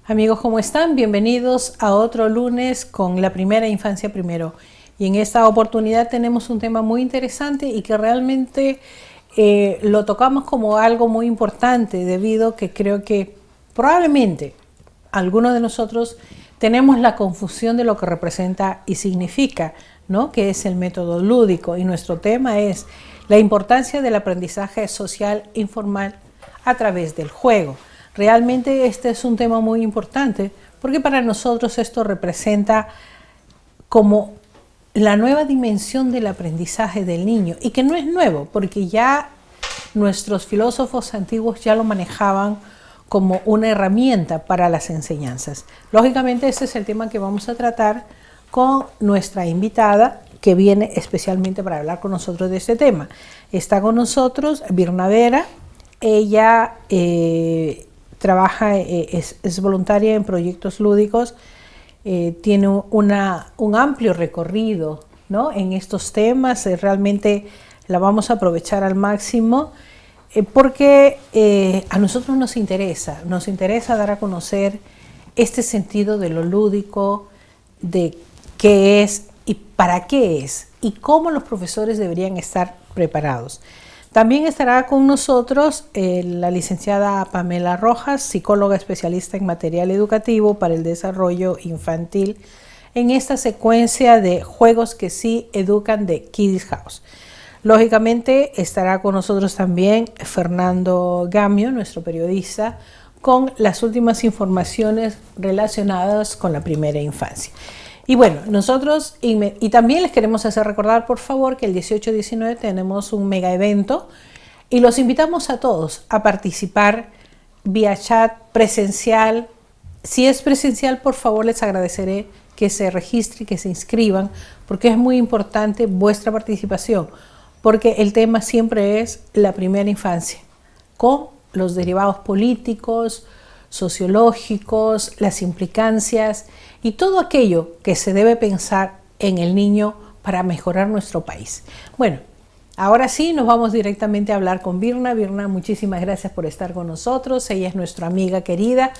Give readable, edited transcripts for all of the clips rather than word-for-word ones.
Amigos, ¿cómo están? Bienvenidos a otro lunes con la primera infancia primero. Y en esta oportunidad tenemos un tema muy interesante y que realmente lo tocamos como algo muy importante debido a que creo que probablemente algunos de nosotros tenemos la confusión de lo que representa y significa, ¿no? Que es el método lúdico. Y nuestro tema es la importancia del aprendizaje social informal a través del juego. Realmente este es un tema muy importante porque para nosotros esto representa como la nueva dimensión del aprendizaje del niño y que no es nuevo porque ya nuestros filósofos antiguos ya lo manejaban como una herramienta para las enseñanzas. Lógicamente este es el tema que vamos a tratar con nuestra invitada que viene especialmente para hablar con nosotros de este tema. Está con nosotros Virna Vera. Ella trabaja, es voluntaria en proyectos lúdicos, tiene un amplio recorrido, ¿no? En estos temas, realmente la vamos a aprovechar al máximo porque a nosotros nos interesa dar a conocer este sentido de lo lúdico, de qué es y para qué es y cómo los profesores deberían estar preparados. También estará con nosotros la licenciada Pamela Rojas, psicóloga especialista en material educativo para el desarrollo infantil, en esta secuencia de juegos que sí educan de Kids House. Lógicamente estará con nosotros también Fernando Gamio, nuestro periodista, con las últimas informaciones relacionadas con la primera infancia. Y bueno, nosotros y también les queremos hacer recordar, por favor, que el 18-19 tenemos un mega evento y los invitamos a todos a participar vía chat presencial. Si es presencial, por favor, les agradeceré que se registren, que se inscriban, porque es muy importante vuestra participación, porque el tema siempre es la primera infancia, con los derivados políticos, sociológicos, las implicancias y todo aquello que se debe pensar en el niño para mejorar nuestro país. Bueno, ahora sí nos vamos directamente a hablar con Virna. Virna, muchísimas gracias por estar con nosotros. Ella es nuestra amiga querida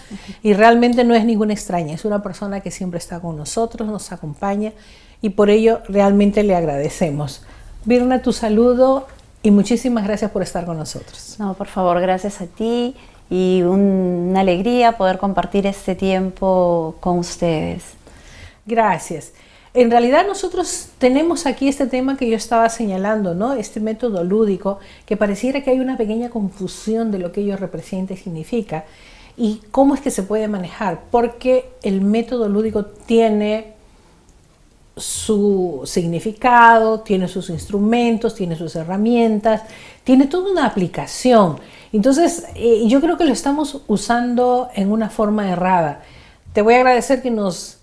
y realmente no es ninguna extraña, es una persona que siempre está con nosotros, nos acompaña y por ello realmente le agradecemos. Virna, tu saludo y muchísimas gracias por estar con nosotros. No, por favor, gracias a ti. Y una alegría poder compartir este tiempo con ustedes. Gracias. En realidad nosotros tenemos aquí este tema que yo estaba señalando, ¿no? Este método lúdico, que pareciera que hay una pequeña confusión de lo que ello representa y significa y cómo es que se puede manejar, porque el método lúdico tiene su significado, tiene sus instrumentos, tiene sus herramientas, tiene toda una aplicación. Entonces, yo creo que lo estamos usando en una forma errada. Te voy a agradecer que nos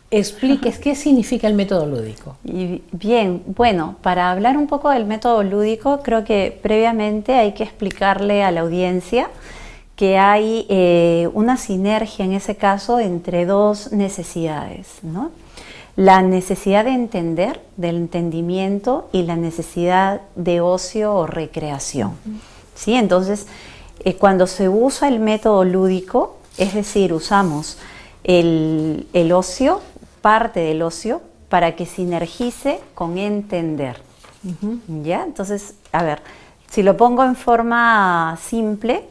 expliques qué significa el método lúdico. Y bien, bueno, para hablar un poco del método lúdico, creo que previamente hay que explicarle a la audiencia que hay una sinergia en ese caso entre dos necesidades, ¿no? La necesidad de entender, del entendimiento y la necesidad de ocio o recreación. ¿Sí? Entonces, cuando se usa el método lúdico, es decir, usamos el ocio, parte del ocio, para que sinergice con entender. ¿Ya? Entonces, a ver, si lo pongo en forma simple,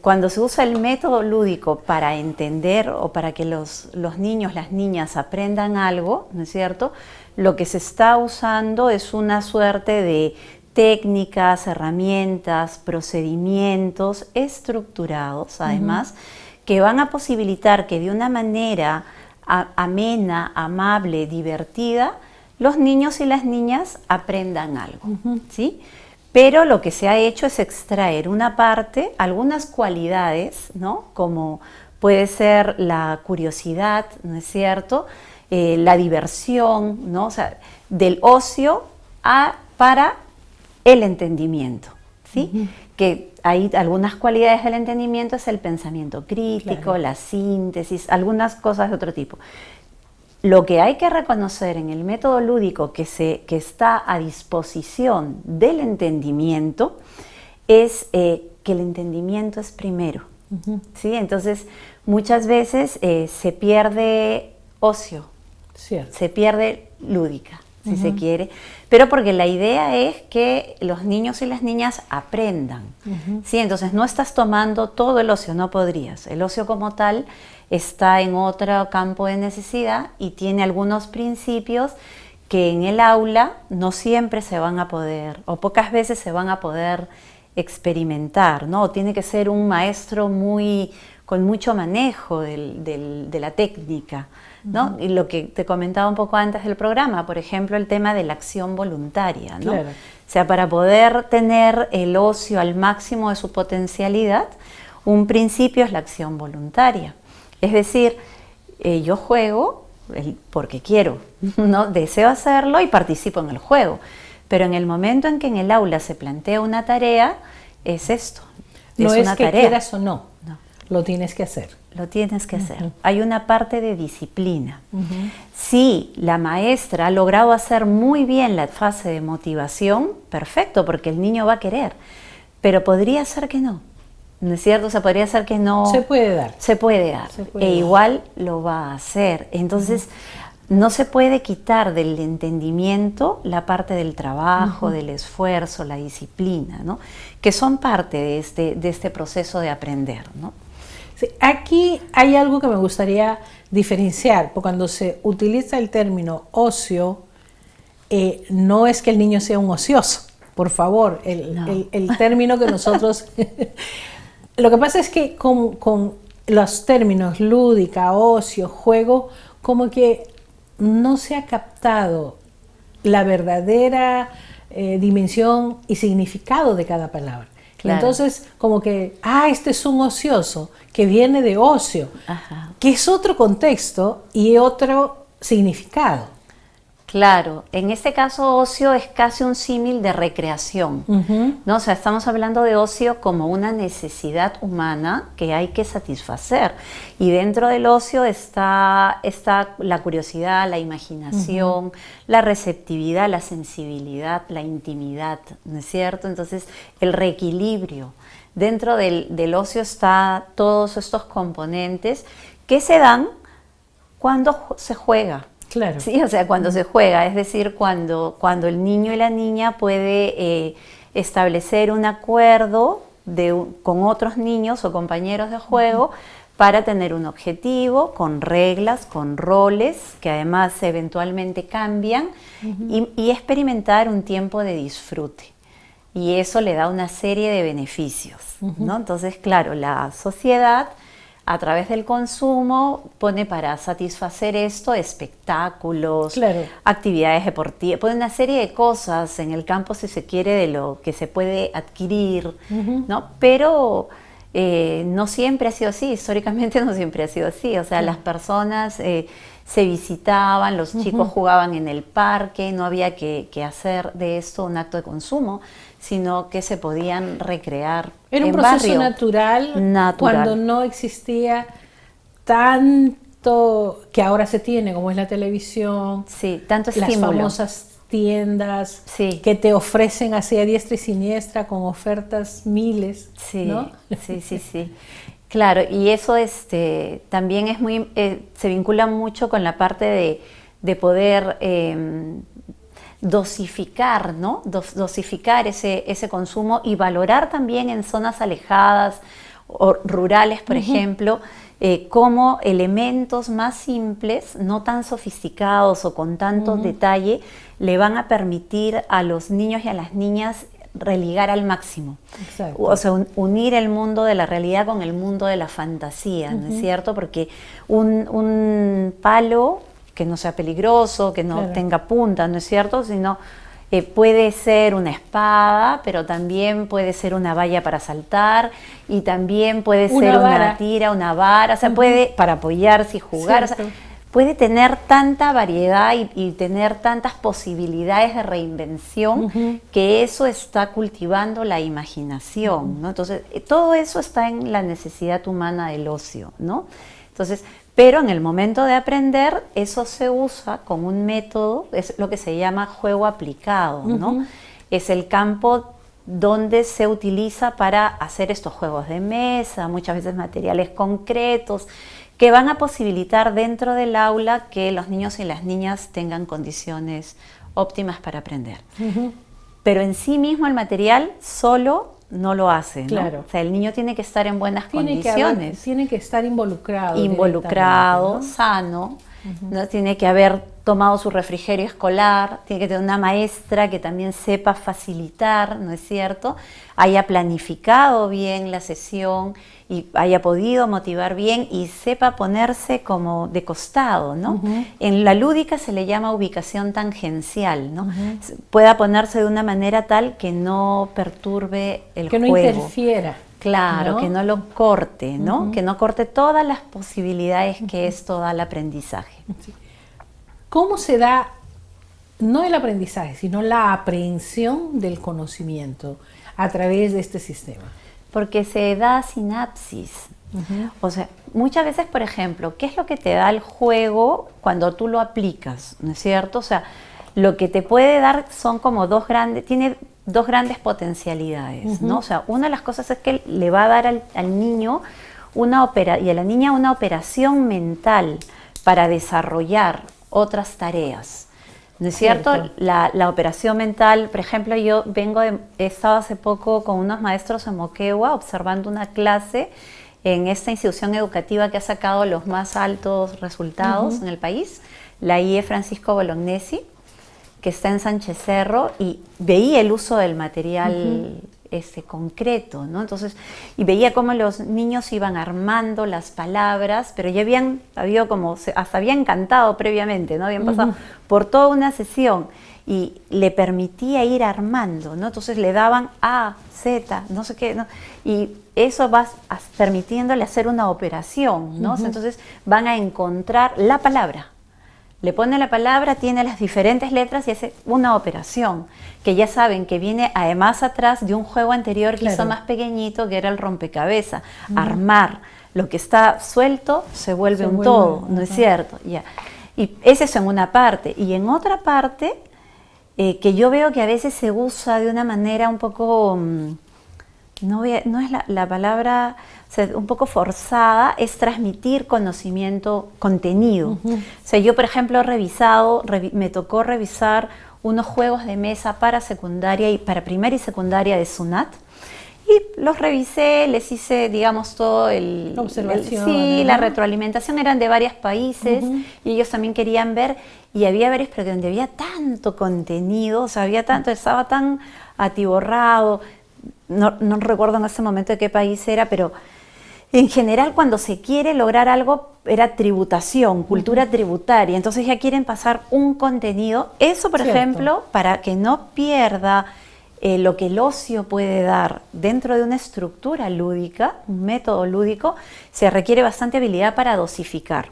cuando se usa el método lúdico para entender o para que los niños, las niñas aprendan algo, ¿no es cierto? Lo que se está usando es una suerte de técnicas, herramientas, procedimientos estructurados, además, que van a posibilitar que de una manera amena, amable, divertida, los niños y las niñas aprendan algo, ¿sí? Pero lo que se ha hecho es extraer una parte, algunas cualidades, ¿no? Como puede ser la curiosidad, ¿no es cierto? La diversión, ¿no? O sea, del ocio para el entendimiento, ¿sí? Que hay algunas cualidades del entendimiento, es el pensamiento crítico, claro, la síntesis, algunas cosas de otro tipo. Lo que hay que reconocer en el método lúdico que está a disposición del entendimiento es que el entendimiento es primero, ¿sí? Entonces, muchas veces se pierde ocio, Cierto. se pierde lúdica, si se quiere, pero porque la idea es que los niños y las niñas aprendan, ¿sí? Entonces, no estás tomando todo el ocio, no podrías. El ocio como tal está en otro campo de necesidad y tiene algunos principios que en el aula no siempre se van a poder, o pocas veces se van a poder experimentar, ¿no? Tiene que ser un maestro con mucho manejo de la técnica, ¿no? Y lo que te comentaba un poco antes del programa, por ejemplo, el tema de la acción voluntaria, ¿no? Claro. O sea, para poder tener el ocio al máximo de su potencialidad, un principio es la acción voluntaria. Es decir, yo juego porque quiero, ¿no? Deseo hacerlo y participo en el juego. Pero en el momento en que en el aula se plantea una tarea, es esto. No es una que tarea. quieras o no, No, lo tienes que hacer. lo tienes que hacer. Hay una parte de disciplina. Si la maestra ha logrado hacer muy bien la fase de motivación, perfecto, porque el niño va a querer. Pero podría ser que no. ¿No es cierto? O sea, podría ser que no. Se puede dar. Se puede dar. Se puede dar. Igual lo va a hacer. Entonces, no se puede quitar del entendimiento la parte del trabajo, del esfuerzo, la disciplina, ¿no? Que son parte de este proceso de aprender, ¿no? Sí, aquí hay algo que me gustaría diferenciar, porque cuando se utiliza el término ocio, no es que el niño sea un ocioso, por favor, el término que nosotros... Lo que pasa es que con los términos lúdica, ocio, juego, como que no se ha captado la verdadera dimensión y significado de cada palabra. Claro. Entonces, como que, este es un ocioso, que viene de ocio, que es otro contexto y otro significado. Claro, en este caso ocio es casi un símil de recreación, ¿no? O sea, estamos hablando de ocio como una necesidad humana que hay que satisfacer. Y dentro del ocio está la curiosidad, la imaginación, la receptividad, la sensibilidad, la intimidad, ¿no es cierto? Entonces, el reequilibrio. Dentro del ocio está todos estos componentes que se dan cuando se juega. Claro. Sí, o sea, cuando se juega, es decir, cuando el niño y la niña puede establecer un acuerdo con otros niños o compañeros de juego para tener un objetivo, con reglas, con roles, que además eventualmente cambian, y experimentar un tiempo de disfrute. Y eso le da una serie de beneficios, ¿no? Entonces, claro, la sociedad, a través del consumo, pone para satisfacer esto espectáculos, claro, actividades deportivas, pone una serie de cosas en el campo, si se quiere, de lo que se puede adquirir, ¿no? Pero no siempre ha sido así, históricamente no siempre ha sido así. O sea, las personas se visitaban, los chicos jugaban en el parque, no había que hacer de esto un acto de consumo, sino que se podían recrear. Era un proceso natural cuando no existía tanto que ahora se tiene, como es la televisión, sí, tanto estímulo. Las famosas tiendas, sí, que te ofrecen así a diestra y siniestra con ofertas miles, sí, ¿no? Sí. Claro, y eso también es muy, se vincula mucho con la parte de poder dosificar, ¿no? Dosificar ese consumo y valorar también en zonas alejadas o rurales, por ejemplo, como elementos más simples, no tan sofisticados o con tanto detalle, le van a permitir a los niños y a las niñas religar al máximo. Exacto. O sea, unir el mundo de la realidad con el mundo de la fantasía, ¿no es cierto? Porque un palo que no sea peligroso, que no tenga punta, ¿no es cierto? Sino puede ser una espada, pero también puede ser una valla para saltar, y también puede ser una tira, una vara, o sea, puede para apoyarse y jugar, o sea, puede tener tanta variedad y tener tantas posibilidades de reinvención, que eso está cultivando la imaginación, ¿no? Entonces, todo eso está en la necesidad humana del ocio, ¿no? Entonces, pero en el momento de aprender, eso se usa con un método, es lo que se llama juego aplicado, ¿no? Es el campo donde se utiliza para hacer estos juegos de mesa, muchas veces materiales concretos, que van a posibilitar dentro del aula que los niños y las niñas tengan condiciones óptimas para aprender. Pero en sí mismo el material solo no lo hace, ¿no? Claro. O sea, el niño tiene que estar en buenas condiciones. Tiene que estar involucrado. Involucrado, ¿no? sano, ¿no? Tiene que haber tomado su refrigerio escolar, tiene que tener una maestra que también sepa facilitar, ¿no es cierto? Haya planificado bien la sesión y haya podido motivar bien y sepa ponerse como de costado, ¿no? En la lúdica se le llama ubicación tangencial, ¿no? Pueda ponerse de una manera tal que no perturbe el juego. Que no interfiera. Claro, ¿no? que no lo corte, ¿no? Que no corte todas las posibilidades que esto da al aprendizaje. Sí. ¿Cómo se da, no el aprendizaje, sino la aprehensión del conocimiento a través de este sistema? Porque se da sinapsis. O sea, muchas veces, por ejemplo, ¿qué es lo que te da el juego cuando tú lo aplicas? ¿No es cierto? O sea, lo que te puede dar son como tiene dos grandes potencialidades, ¿no? O sea, una de las cosas es que le va a dar al niño y a la niña una operación mental para desarrollar otras tareas, ¿no es cierto? La operación mental, por ejemplo, he estado hace poco con unos maestros en Moquegua observando una clase en esta institución educativa que ha sacado los más altos resultados en el país, la IE Francisco Bolognesi, que está en Sánchez Cerro, y veía el uso del material concreto, ¿no? Entonces, y veía cómo los niños iban armando las palabras, pero ya hasta habían cantado previamente, ¿no? Habían pasado por toda una sesión y le permitía ir armando, ¿no? Entonces le daban A, Z, no sé qué, ¿no? Y eso va permitiéndole hacer una operación, ¿no? Entonces van a encontrar la palabra. Le pone la palabra, tiene las diferentes letras y hace una operación que ya saben que viene además atrás de un juego anterior que hizo más pequeñito, que era el rompecabezas. Armar lo que está suelto se vuelve un todo, ¿no es cierto? Ya. Y ese es en una parte. Y en otra parte, que yo veo que a veces se usa de una manera un poco, no es la palabra, o sea, un poco forzada, es transmitir conocimiento, contenido. O sea, yo, por ejemplo, me tocó revisar unos juegos de mesa para para primaria y secundaria de SUNAT, y los revisé, les hice, digamos, todo la retroalimentación, eran de varios países, y ellos también querían ver, y había varios, pero donde había tanto contenido, o sea, estaba tan atiborrado, no recuerdo en ese momento de qué país era, pero en general cuando se quiere lograr algo era tributación, cultura tributaria, entonces ya quieren pasar un contenido, eso por ejemplo, para que no pierda lo que el ocio puede dar dentro de una estructura lúdica, un método lúdico, se requiere bastante habilidad para dosificar.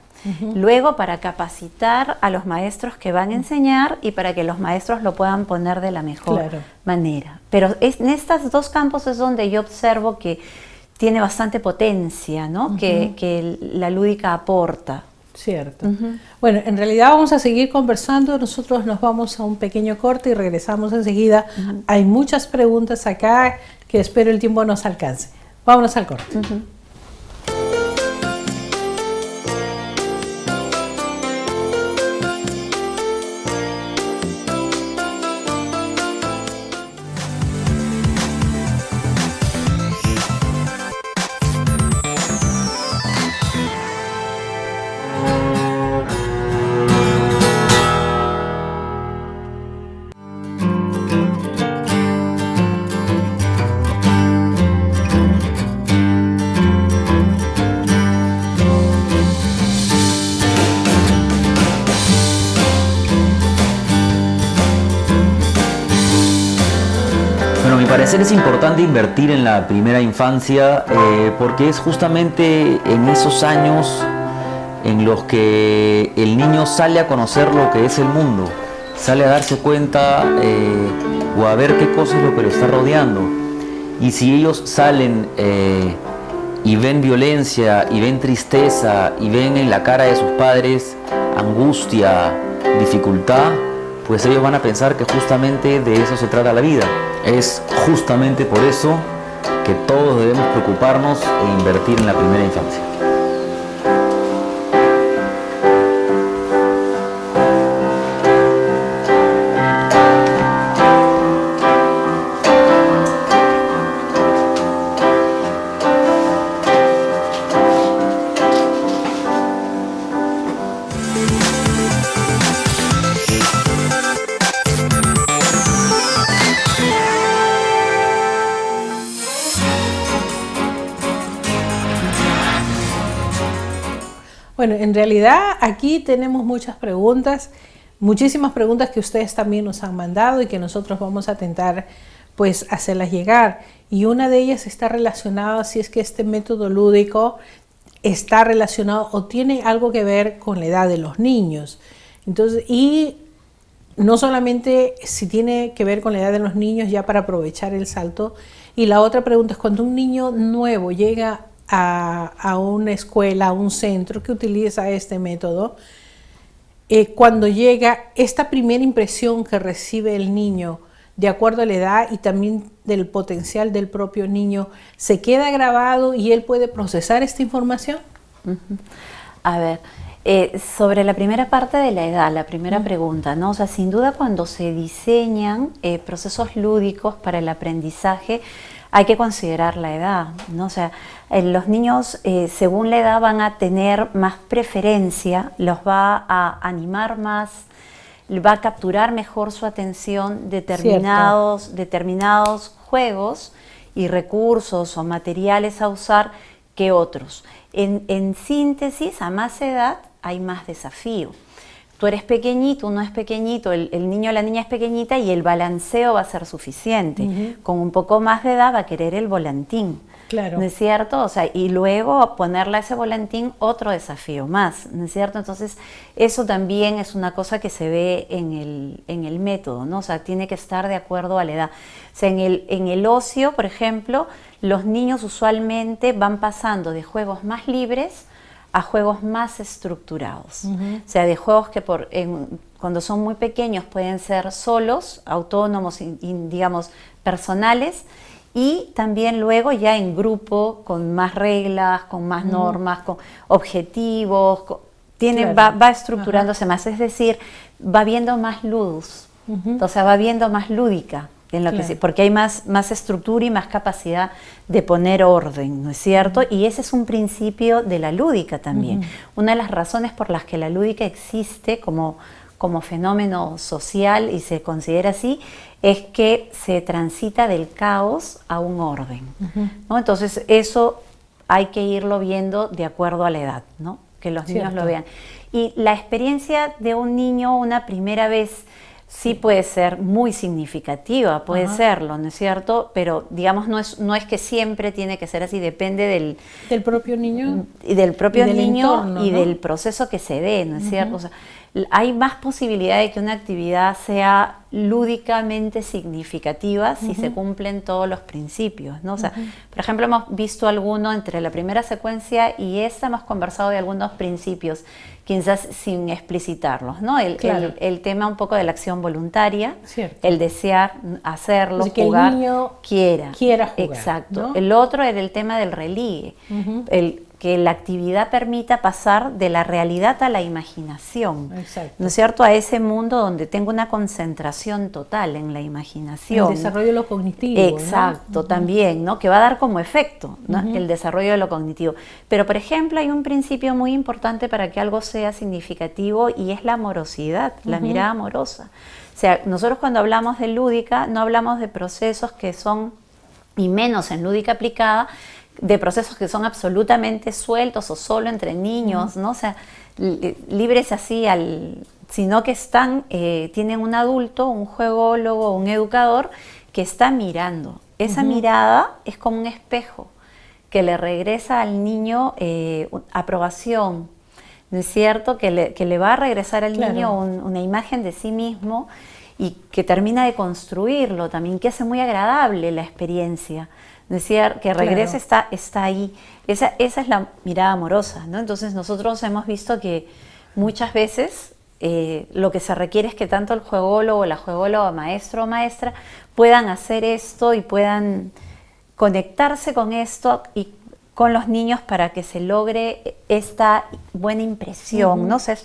Luego para capacitar a los maestros que van a enseñar y para que los maestros lo puedan poner de la mejor manera. Pero en estos dos campos es donde yo observo que tiene bastante potencia, ¿no? Que la lúdica aporta. Cierto. Bueno, en realidad vamos a seguir conversando, nosotros nos vamos a un pequeño corte y regresamos enseguida. Hay muchas preguntas acá que espero el tiempo nos alcance. Vámonos al corte. Es importante invertir en la primera infancia porque es justamente en esos años en los que el niño sale a conocer lo que es el mundo, sale a darse cuenta o a ver qué cosa es lo que lo está rodeando. Y si ellos salen y ven violencia, y ven tristeza, y ven en la cara de sus padres angustia, dificultad, pues ellos van a pensar que justamente de eso se trata la vida. Es justamente por eso que todos debemos preocuparnos e invertir en la primera infancia. Bueno, en realidad aquí tenemos muchas preguntas, muchísimas preguntas que ustedes también nos han mandado y que nosotros vamos a intentar pues hacerlas llegar. Y una de ellas está relacionada si es que este método lúdico está relacionado o tiene algo que ver con la edad de los niños. Entonces, y no solamente si tiene que ver con la edad de los niños ya para aprovechar el salto. Y la otra pregunta es cuando un niño nuevo llega a una escuela, a un centro que utiliza este método, cuando llega esta primera impresión que recibe el niño de acuerdo a la edad y también del potencial del propio niño, ¿se queda grabado y él puede procesar esta información? A ver, sobre la primera parte de la edad, la primera pregunta, ¿no? O sea, sin duda cuando se diseñan procesos lúdicos para el aprendizaje, hay que considerar la edad, ¿no? O sea, los niños según la edad van a tener más preferencia, los va a animar más, va a capturar mejor su atención determinados juegos y recursos o materiales a usar que otros. En síntesis, a más edad hay más desafío. Tú eres pequeñito, uno es pequeñito, el niño o la niña es pequeñita y el balanceo va a ser suficiente. Con un poco más de edad va a querer el volantín. Claro. ¿No es cierto? O sea, y luego ponerle a ese volantín otro desafío más, ¿no es cierto? Entonces, eso también es una cosa que se ve en el método, ¿no? O sea, tiene que estar de acuerdo a la edad. O sea, en el ocio, por ejemplo, los niños usualmente van pasando de juegos más libres a juegos más estructurados. O sea, de juegos que cuando son muy pequeños pueden ser solos, autónomos, digamos, personales, y también luego ya en grupo, con más reglas, con más normas, con objetivos, va estructurándose más, es decir, va viendo más ludus, o sea, va viendo más lúdica, en lo que porque hay más estructura y más capacidad de poner orden, ¿no es cierto? Y ese es un principio de la lúdica también. Una de las razones por las que la lúdica existe como fenómeno social y se considera así, es que se transita del caos a un orden, ¿no? Entonces eso hay que irlo viendo de acuerdo a la edad, ¿no? Que los niños lo vean. Y la experiencia de un niño una primera vez sí puede ser muy significativa, puede serlo, ¿no es cierto? Pero digamos no es que siempre tiene que ser así, depende del propio niño y del propio niño entorno, y ¿no? del proceso que se dé, ¿no es cierto? O sea, hay más posibilidad de que una actividad sea lúdicamente significativa si se cumplen todos los principios, ¿no? O sea, por ejemplo, hemos visto alguno entre la primera secuencia y esta, hemos conversado de algunos principios, quizás sin explicitarlos, ¿no? El tema un poco de la acción voluntaria, el desear hacerlo, que jugar, el niño quiera jugar. Exacto. ¿No? El otro era el tema del religue, que la actividad permita pasar de la realidad a la imaginación, ¿no es cierto? A ese mundo donde tengo una concentración total en la imaginación. El desarrollo de lo cognitivo. Exacto, ¿no? También, ¿no? Que va a dar como efecto, ¿no? El desarrollo de lo cognitivo. Pero, por ejemplo, hay un principio muy importante para que algo sea significativo y es la amorosidad, la mirada amorosa. O sea, nosotros cuando hablamos de lúdica, no hablamos de procesos que son, y menos en lúdica aplicada, de procesos que son absolutamente sueltos o solo entre niños, ¿no? O sea, libres así, sino que tienen un adulto, un juególogo, un educador que está mirando. Esa mirada es como un espejo que le regresa al niño aprobación, ¿no es cierto? Que le va a regresar al niño una imagen de sí mismo y que termina de construirlo también, que hace muy agradable la experiencia. Decir que regrese está ahí. Esa es la mirada amorosa, ¿no? Entonces nosotros hemos visto que muchas veces lo que se requiere es que tanto el juególogo, la juególoga, maestro o maestra puedan hacer esto y puedan conectarse con esto y con los niños para que se logre esta buena impresión, ¿no? O sea,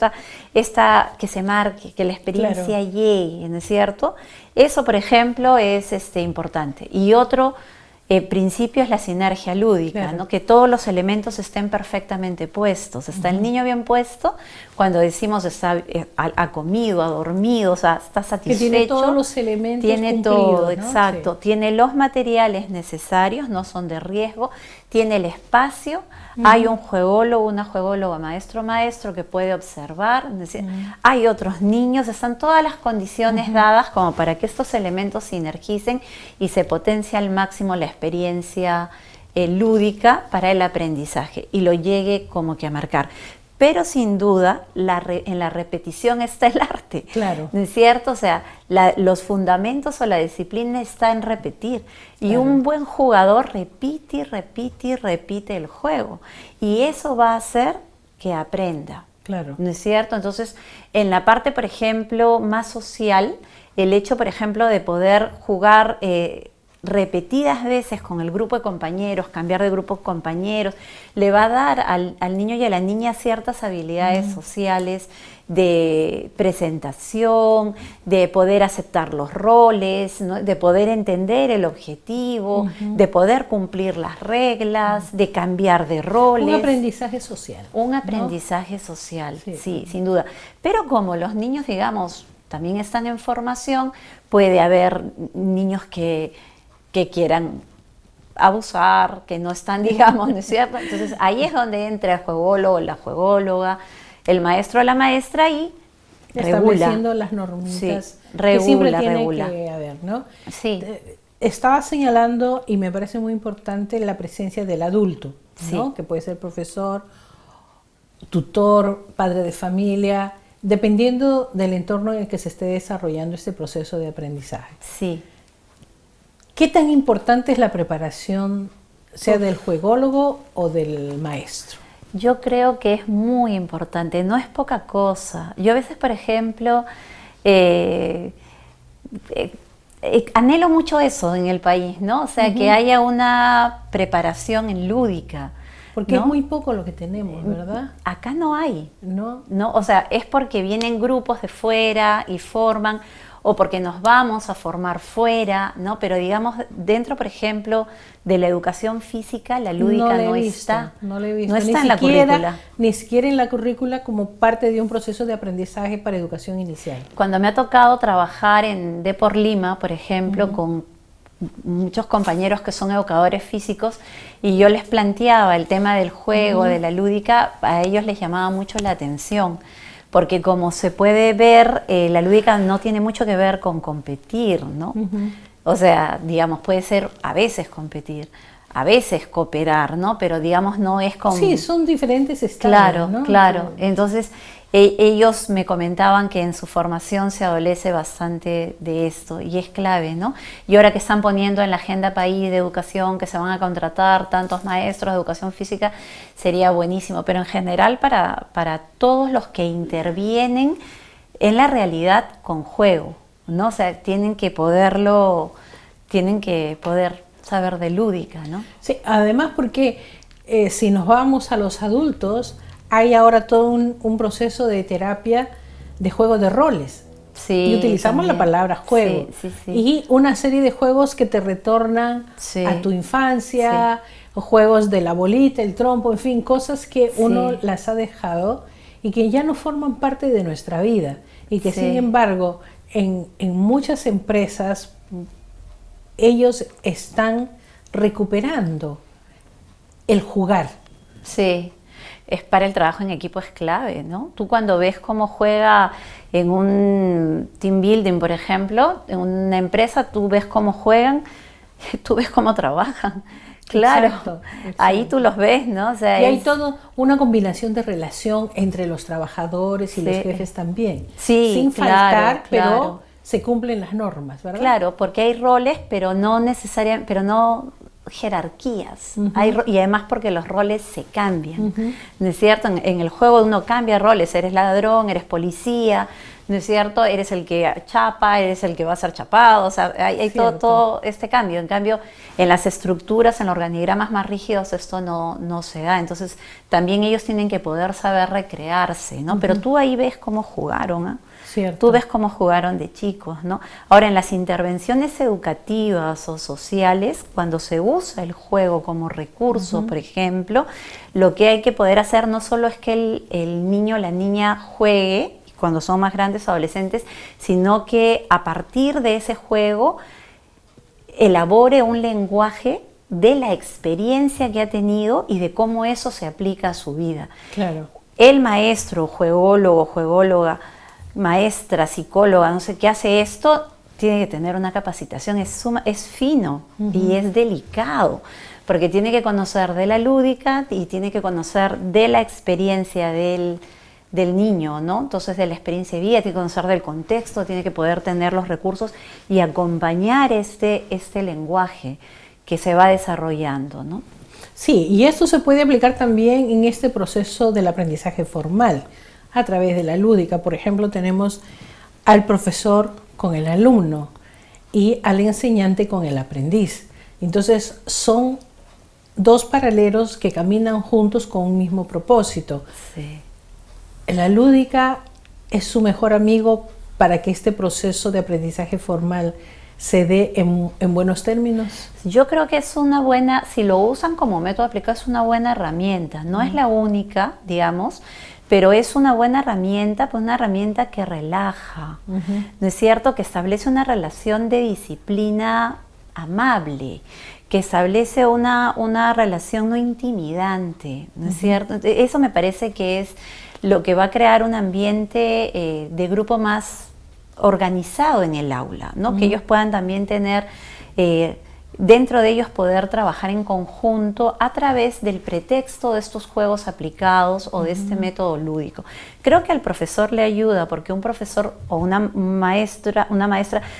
esta que se marque, que la experiencia llegue, ¿no es cierto? Eso, por ejemplo, es importante. Y otro principio es la sinergia lúdica, ¿no? Que todos los elementos estén perfectamente puestos. Está el niño bien puesto, cuando decimos ha comido, ha dormido, o sea, está satisfecho. Que tiene todos los elementos tiene cumplidos, todo, ¿no? exacto. Sí. Tiene los materiales necesarios, no son de riesgo, tiene el espacio, hay un juególogo, una juególoga, maestro que puede observar, es decir, hay otros niños, están todas las condiciones dadas como para que estos elementos sinergicen y se potencie al máximo la experiencia lúdica para el aprendizaje y lo llegue como que a marcar. Pero sin duda, en la repetición está el arte, claro, ¿no es cierto? O sea, los fundamentos o la disciplina está en repetir. Y un buen jugador repite y repite y repite el juego. Y eso va a hacer que aprenda, claro, ¿no es cierto? Entonces, en la parte, por ejemplo, más social, el hecho, por ejemplo, de poder jugar repetidas veces con el grupo de compañeros, cambiar de grupo de compañeros, le va a dar al niño y a la niña ciertas habilidades sociales de presentación, de poder aceptar los roles, ¿no? De poder entender el objetivo, de poder cumplir las reglas, de cambiar de roles. Un aprendizaje social. Un aprendizaje social, Sí. sí, sin duda. Pero como los niños, digamos, también están en formación, puede haber niños que quieran abusar, que no están, digamos, ¿no es cierto? Entonces ahí es donde entra el juególogo, la juególoga, el maestro o la maestra y estableciendo las normitas que siempre tiene que haber, ¿no? Sí. Estaba señalando, y me parece muy importante, la presencia del adulto, ¿no? Sí. Que puede ser profesor, tutor, padre de familia, dependiendo del entorno en el que se esté desarrollando este proceso de aprendizaje. Sí. ¿Qué tan importante es la preparación, sea del juególogo o del maestro? Yo creo que es muy importante, no es poca cosa. Yo a veces, por ejemplo, anhelo mucho eso en el país, ¿no? O sea, que haya una preparación en lúdica. Porque ¿no? es muy poco lo que tenemos, ¿verdad? Acá no hay. No. ¿No? O sea, es porque vienen grupos de fuera y forman, o porque nos vamos a formar fuera, ¿no? Pero digamos, dentro, por ejemplo, de la educación física, la lúdica no está. No le he visto. No está en la currícula. Ni siquiera en la currícula como parte de un proceso de aprendizaje para educación inicial. Cuando me ha tocado trabajar en Depor Lima, por ejemplo, con muchos compañeros que son educadores físicos, y yo les planteaba el tema del juego, de la lúdica, a ellos les llamaba mucho la atención. Porque como se puede ver, la lúdica no tiene mucho que ver con competir, ¿no? O sea, digamos, puede ser a veces competir, a veces cooperar, ¿no? Pero digamos, no es como... Sí, son diferentes estados, Claro, ¿no? claro. Entonces, ellos me comentaban que en su formación se adolece bastante de esto y es clave, ¿no? Y ahora que están poniendo en la agenda país de educación que se van a contratar tantos maestros de educación física, sería buenísimo. Pero en general para todos los que intervienen en la realidad con juego, ¿no? O sea, tienen que poder saber de lúdica, ¿no? Sí, además porque si nos vamos a los adultos, hay ahora todo un proceso de terapia de juego de roles. Sí, y utilizamos también la palabra juego. Sí. Y una serie de juegos que te retornan a tu infancia, o juegos de la bolita, el trompo, en fin, cosas que uno las ha dejado y que ya no forman parte de nuestra vida. Y que sin embargo, en muchas empresas, ellos están recuperando el jugar. Sí. Es para el trabajo en equipo, es clave, ¿no? Tú cuando ves cómo juega en un team building, por ejemplo, en una empresa, tú ves cómo juegan, tú ves cómo trabajan. Claro, exacto. Ahí tú los ves, ¿no? O sea, y hay toda una combinación de relación entre los trabajadores y los jefes también. Sí, sin faltar, pero claro. se cumplen las normas, ¿verdad? Claro, porque hay roles, pero no necesariamente, pero no jerarquías, y además porque los roles se cambian, ¿no es cierto? En el juego uno cambia roles, eres ladrón, eres policía, ¿no es cierto? Eres el que chapa, eres el que va a ser chapado, o sea, hay todo este cambio. En cambio, en las estructuras, en los organigramas más rígidos, esto no se da. Entonces, también ellos tienen que poder saber recrearse, ¿no? Pero tú ahí ves cómo jugaron, ¿eh? Cierto. Tú ves cómo jugaron de chicos, ¿no? Ahora, en las intervenciones educativas o sociales, cuando se usa el juego como recurso, por ejemplo, lo que hay que poder hacer no solo es que el niño o la niña juegue, cuando son más grandes adolescentes, sino que a partir de ese juego elabore un lenguaje de la experiencia que ha tenido y de cómo eso se aplica a su vida. Claro. El maestro, juególogo, juególoga, maestra, psicóloga, no sé qué hace esto, tiene que tener una capacitación, es fino y es delicado, porque tiene que conocer de la lúdica y tiene que conocer de la experiencia del niño, ¿no? Entonces, de la experiencia de vida, tiene que conocer del contexto, tiene que poder tener los recursos y acompañar este lenguaje que se va desarrollando, ¿no? Sí, y esto se puede aplicar también en este proceso del aprendizaje formal, a través de la lúdica. Por ejemplo, tenemos al profesor con el alumno y al enseñante con el aprendiz. Entonces, son dos paralelos que caminan juntos con un mismo propósito. Sí. La lúdica es su mejor amigo para que este proceso de aprendizaje formal se dé en buenos términos. Yo creo que es una buena, si lo usan como método aplicado, es una buena herramienta. No es la única, digamos, pero es una buena herramienta, pues una herramienta que relaja, ¿no es cierto? Que establece una relación de disciplina amable, que establece una relación no intimidante, ¿no es cierto? Eso me parece que es lo que va a crear un ambiente de grupo más organizado en el aula, ¿no? Que ellos puedan también tener, dentro de ellos poder trabajar en conjunto a través del pretexto de estos juegos aplicados o de este método lúdico. Creo que al profesor le ayuda, porque un profesor o una maestra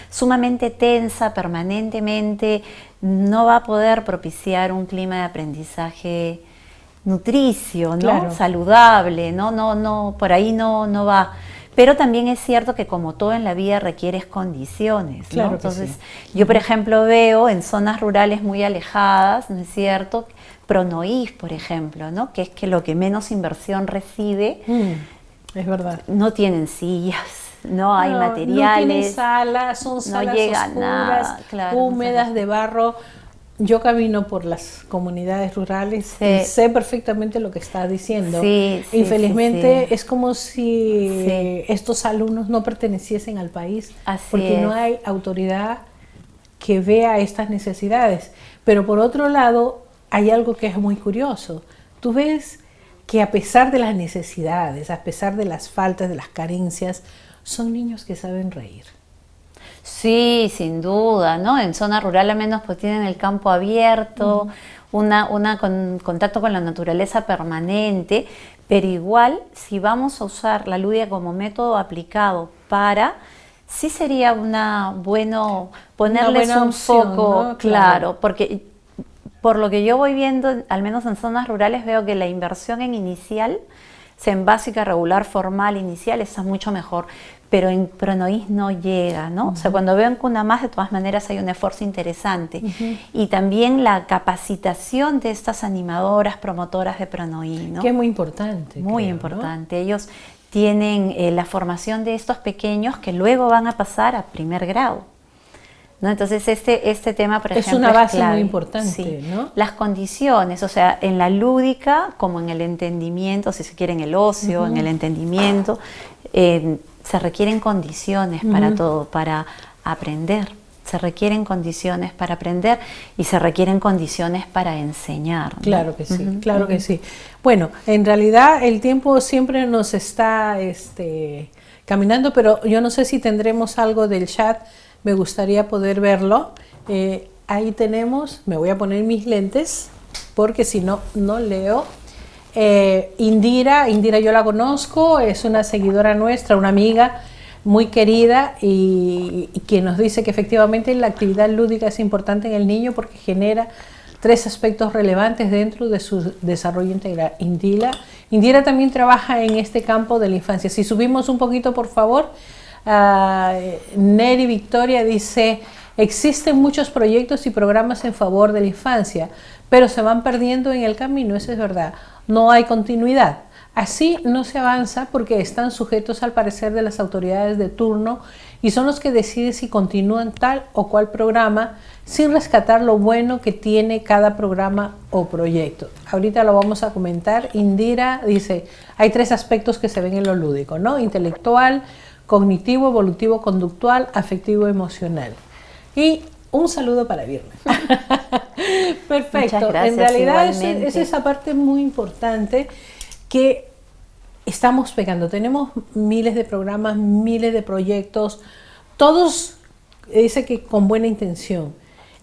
sumamente tensa permanentemente no va a poder propiciar un clima de aprendizaje nutricio, ¿no? Claro. Saludable, no, por ahí no va. Pero también es cierto que como todo en la vida requiere condiciones, ¿no? Claro que Entonces, sí. yo por ejemplo veo en zonas rurales muy alejadas, ¿no es cierto? Pronoís, por ejemplo, ¿no? Que es que lo que menos inversión recibe, Es verdad. no tienen sillas, no hay materiales. No tienen salas, son salas llega oscuras, nada, claro, húmedas, de barro. Yo camino por las comunidades rurales y sé perfectamente lo que estás diciendo. Sí, Infelizmente es como si estos alumnos no perteneciesen al país, porque no hay autoridad que vea estas necesidades. Pero por otro lado, hay algo que es muy curioso. Tú ves que a pesar de las necesidades, a pesar de las faltas, de las carencias, son niños que saben reír. Sí, sin duda, ¿no? En zona rural al menos pues tienen el campo abierto, contacto con la naturaleza permanente, pero igual si vamos a usar la lúdica como método aplicado sí sería bueno ponerles un opción, foco, ¿no? Claro, porque por lo que yo voy viendo, al menos en zonas rurales, veo que la inversión en inicial, en básica, regular, formal, inicial, está mucho mejor. Pero en Pronoís no llega, ¿no? O sea, cuando veo en Cunamás, de todas maneras hay un esfuerzo interesante. Y también la capacitación de estas animadoras, promotoras de Pronoís, ¿no? Que es muy importante. Muy creo, importante. ¿No? Ellos tienen la formación de estos pequeños que luego van a pasar a primer grado, ¿no? Entonces este tema, por ejemplo, es una base clave. muy importante, Sí. ¿no? Las condiciones, o sea, en la lúdica como en el entendimiento, si se quiere en el ocio, en el entendimiento, se requieren condiciones para todo, para aprender. Se requieren condiciones para aprender y se requieren condiciones para enseñar, ¿no? Claro que sí, claro que sí. Bueno, en realidad el tiempo siempre nos está caminando, pero yo no sé si tendremos algo del chat, me gustaría poder verlo. Ahí tenemos, me voy a poner mis lentes, porque si no, no leo. Indira yo la conozco, es una seguidora nuestra, una amiga muy querida y quien nos dice que efectivamente la actividad lúdica es importante en el niño porque genera 3 aspectos relevantes dentro de su desarrollo integral. Indira también trabaja en este campo de la infancia. Si subimos un poquito, por favor, Neri Victoria dice: existen muchos proyectos y programas en favor de la infancia, pero se van perdiendo en el camino. Eso es verdad, no hay continuidad. Así no se avanza porque están sujetos al parecer de las autoridades de turno y son los que deciden si continúan tal o cual programa sin rescatar lo bueno que tiene cada programa o proyecto. Ahorita lo vamos a comentar. Indira dice, hay 3 aspectos que se ven en lo lúdico, ¿no? Intelectual, cognitivo, evolutivo, conductual, afectivo, emocional. Y un saludo para Virna. Perfecto. Muchas gracias, en realidad igualmente. es esa parte muy importante que estamos pegando. Tenemos miles de programas, miles de proyectos, todos dice que con buena intención.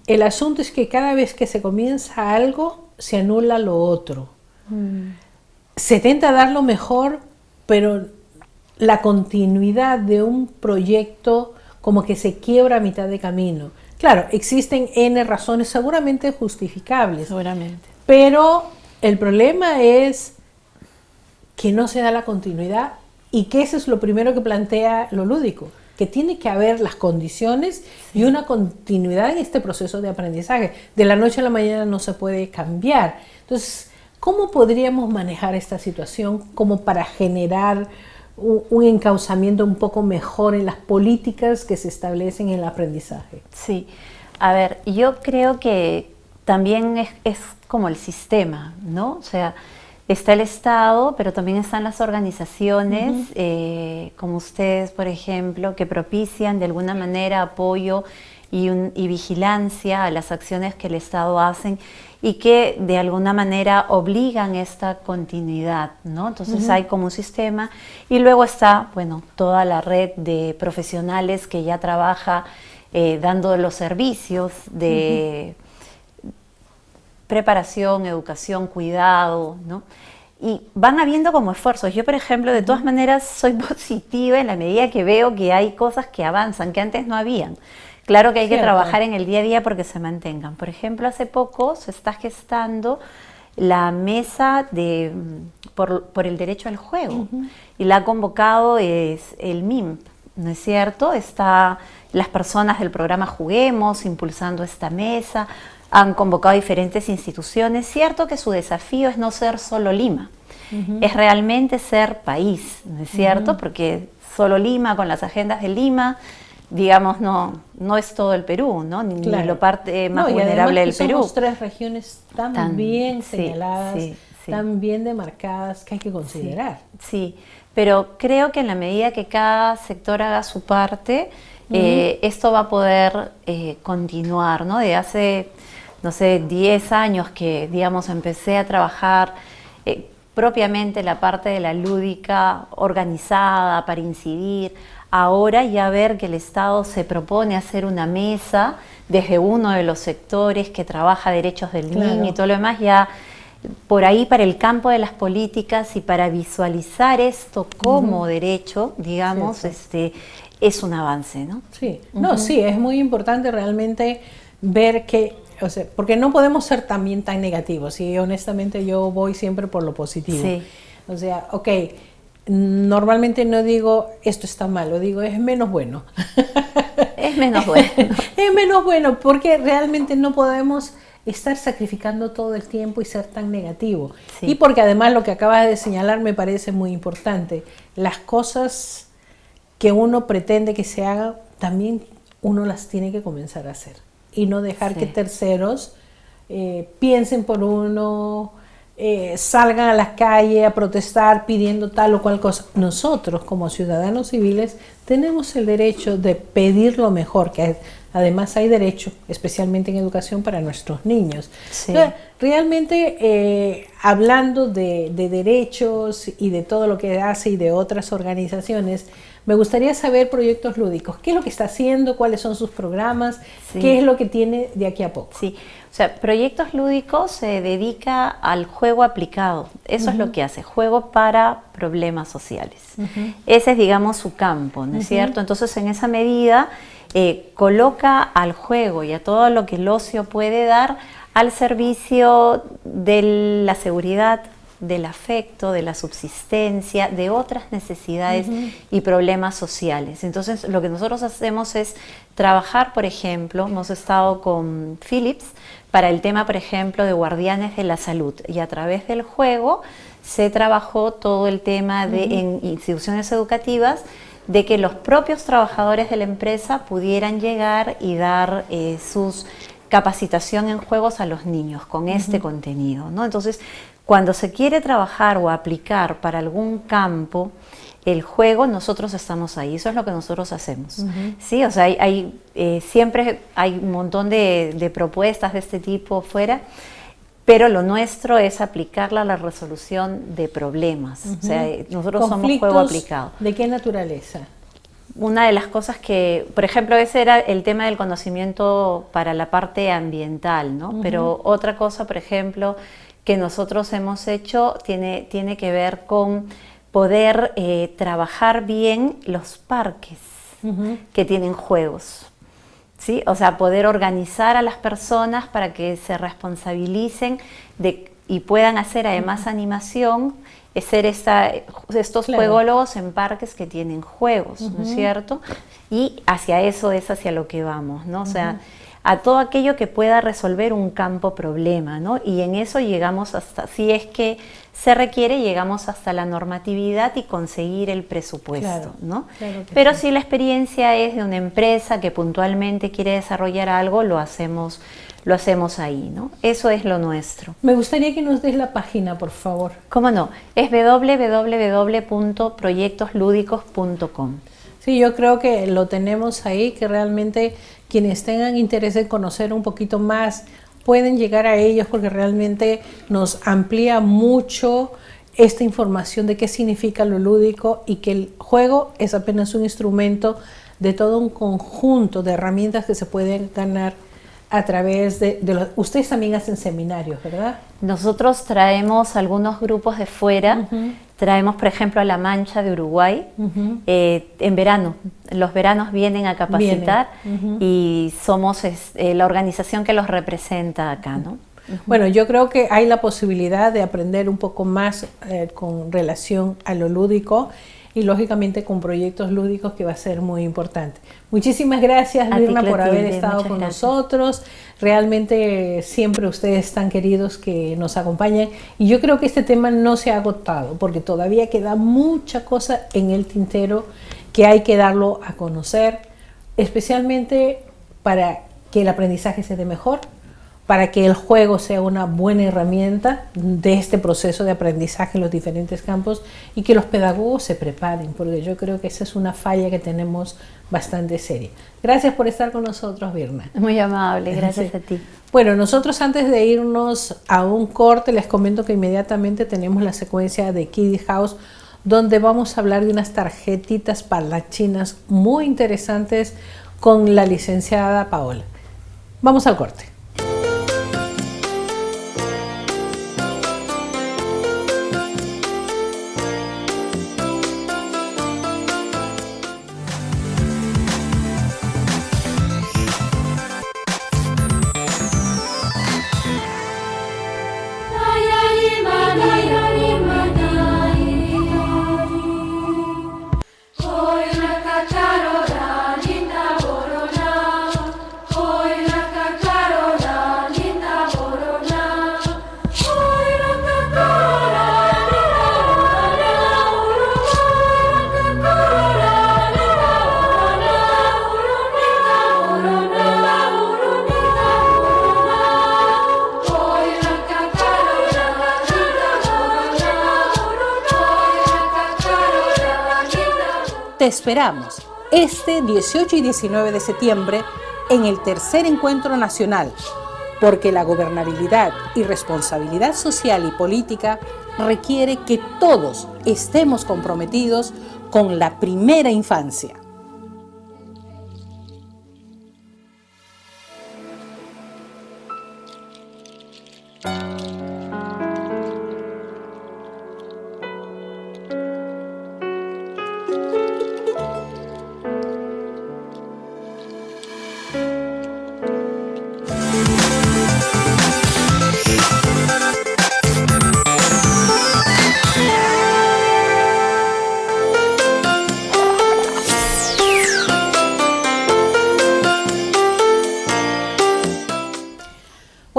El asunto es que cada vez que se comienza algo, se anula lo otro. Se intenta dar lo mejor, pero la continuidad de un proyecto como que se quiebra a mitad de camino. Claro, existen N razones seguramente justificables. Seguramente. Pero el problema es que no se da la continuidad y que eso es lo primero que plantea lo lúdico, que tiene que haber las condiciones y una continuidad en este proceso de aprendizaje. De la noche a la mañana no se puede cambiar. Entonces, ¿cómo podríamos manejar esta situación como para generar un encauzamiento un poco mejor en las políticas que se establecen en el aprendizaje? Sí, a ver, yo creo que también es como el sistema, ¿no? O sea, está el Estado, pero también están las organizaciones, como ustedes, por ejemplo, que propician de alguna manera apoyo y vigilancia a las acciones que el Estado hacen y que de alguna manera obligan esta continuidad, ¿no? Entonces hay como un sistema y luego está, bueno, toda la red de profesionales que ya trabaja dando los servicios de preparación, educación, cuidado, ¿no? Y van habiendo como esfuerzos. Yo, por ejemplo, de todas maneras soy positiva en la medida que veo que hay cosas que avanzan, que antes no habían. Claro que hay que trabajar en el día a día porque se mantengan. Por ejemplo, hace poco se está gestando la mesa por el derecho al juego y la ha convocado es el MIMP, ¿no es cierto? Está las personas del programa Juguemos impulsando esta mesa. Han convocado a diferentes instituciones. Cierto que su desafío es no ser solo Lima, es realmente ser país, ¿no es cierto? Porque solo Lima, con las agendas de Lima, digamos, no es todo el Perú, ¿no? Ni la parte más vulnerable del Perú. Somos 3 regiones tan bien señaladas, sí. tan bien demarcadas que hay que considerar. Sí, pero creo que en la medida que cada sector haga su parte, esto va a poder continuar, ¿no? De hace, no sé, 10 años que, digamos, empecé a trabajar propiamente la parte de la lúdica organizada para incidir. Ahora ya ver que el Estado se propone hacer una mesa desde uno de los sectores que trabaja derechos del niño y todo lo demás, ya por ahí para el campo de las políticas y para visualizar esto como derecho, digamos, es un avance, ¿no? Sí, sí, es muy importante realmente ver que, o sea, porque no podemos ser también tan negativos, y honestamente yo voy siempre por lo positivo. Sí. O sea, ok, normalmente no digo esto está mal, lo digo es menos bueno. Es menos bueno. Es menos bueno porque realmente no podemos estar sacrificando todo el tiempo y ser tan negativo. Sí. Y porque además lo que acabas de señalar me parece muy importante. Las cosas que uno pretende que se hagan, también uno las tiene que comenzar a hacer. Y no dejar que terceros piensen por uno, salgan a la calle a protestar pidiendo tal o cual cosa. Nosotros como ciudadanos civiles tenemos el derecho de pedir lo mejor, que además hay derecho, especialmente en educación para nuestros niños. Sí. Entonces, realmente hablando de derechos y de todo lo que hace y de otras organizaciones, me gustaría saber proyectos lúdicos. ¿Qué es lo que está haciendo? ¿Cuáles son sus programas? Sí. ¿Qué es lo que tiene de aquí a poco? Sí, o sea, Proyectos Lúdicos se dedica al juego aplicado. Eso es lo que hace, juego para problemas sociales. Ese es, digamos, su campo, ¿no es cierto? Entonces, en esa medida, coloca al juego y a todo lo que el ocio puede dar al servicio de la seguridad, del afecto, de la subsistencia, de otras necesidades y problemas sociales. Entonces, lo que nosotros hacemos es trabajar, por ejemplo, hemos estado con Philips para el tema, por ejemplo, de guardianes de la salud, y a través del juego se trabajó todo el tema de en instituciones educativas, de que los propios trabajadores de la empresa pudieran llegar y dar sus capacitación en juegos a los niños con este contenido, ¿no? Entonces, cuando se quiere trabajar o aplicar para algún campo el juego, nosotros estamos ahí. Eso es lo que nosotros hacemos. ¿Sí? O sea, siempre hay un montón de propuestas de este tipo fuera, pero lo nuestro es aplicarla a la resolución de problemas. O sea, nosotros somos juego aplicado. ¿De qué naturaleza? Una de las cosas que, por ejemplo, ese era el tema del conocimiento para la parte ambiental, ¿no? Pero otra cosa, por ejemplo, que nosotros hemos hecho tiene que ver con poder trabajar bien los parques que tienen juegos, ¿sí? O sea, poder organizar a las personas para que se responsabilicen y puedan hacer además animación, ser estos juególogos en parques que tienen juegos, ¿no es cierto? Y hacia eso es hacia lo que vamos, ¿no? O sea, a todo aquello que pueda resolver un campo problema, ¿no? Y en eso llegamos hasta, si es que se requiere, llegamos hasta la normatividad y conseguir el presupuesto, ¿no? Claro Pero sí. si la experiencia es de una empresa que puntualmente quiere desarrollar algo, lo hacemos ahí, ¿no? Eso es lo nuestro. Me gustaría que nos des la página, por favor. ¿Cómo no? Es www.proyectoslúdicos.com. Sí, yo creo que lo tenemos ahí, que realmente quienes tengan interés en conocer un poquito más pueden llegar a ellos, porque realmente nos amplía mucho esta información de qué significa lo lúdico y que el juego es apenas un instrumento de todo un conjunto de herramientas que se pueden ganar a través de los... Ustedes también hacen seminarios, ¿verdad? Nosotros traemos algunos grupos de fuera, traemos por ejemplo a La Mancha de Uruguay, en verano, los veranos vienen a capacitar y somos la organización que los representa acá, ¿no? Bueno, yo creo que hay la posibilidad de aprender un poco más con relación a lo lúdico y lógicamente con proyectos lúdicos, que va a ser muy importante. Muchísimas gracias, Mirna, por haber estado con nosotros. Realmente siempre ustedes tan queridos que nos acompañan, y yo creo que este tema no se ha agotado porque todavía queda mucha cosa en el tintero que hay que darlo a conocer, especialmente para que el aprendizaje se dé mejor, para que el juego sea una buena herramienta de este proceso de aprendizaje en los diferentes campos, y que los pedagogos se preparen, porque yo creo que esa es una falla que tenemos bastante seria. Gracias por estar con nosotros, Mirna. Muy amable, gracias a ti. Bueno, nosotros antes de irnos a un corte, les comento que inmediatamente tenemos la secuencia de Kiddie House, donde vamos a hablar de unas tarjetitas parlachinas muy interesantes con la licenciada Paola. Vamos al corte. Te esperamos este 18 y 19 de septiembre en el tercer encuentro nacional, porque la gobernabilidad y responsabilidad social y política requiere que todos estemos comprometidos con la primera infancia.